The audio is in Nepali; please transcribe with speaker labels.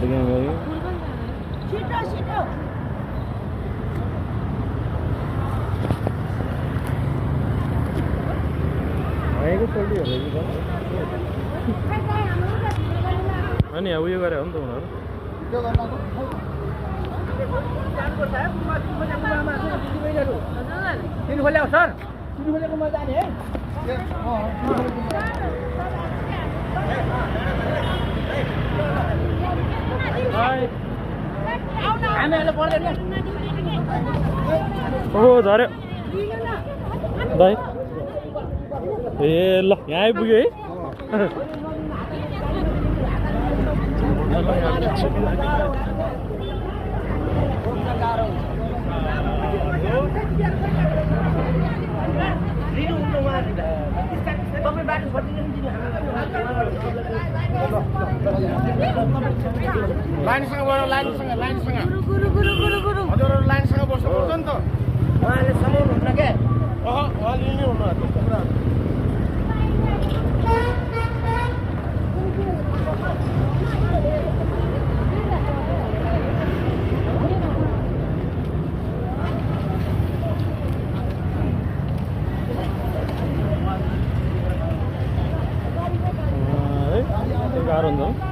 Speaker 1: गए भाई अनि अब उयो गरे हो नि त उनीहरू ओ झऱ्यो दाइ ए ल यहाँ आइपुग्यो है
Speaker 2: लाइनसँग बढो लाइनसँग हजुर लाइनसँग बस्नुपर्छ नि त उहाँले समाउनु हुन्न के अलिअलि हुनु
Speaker 1: गाह्रो हुन्छ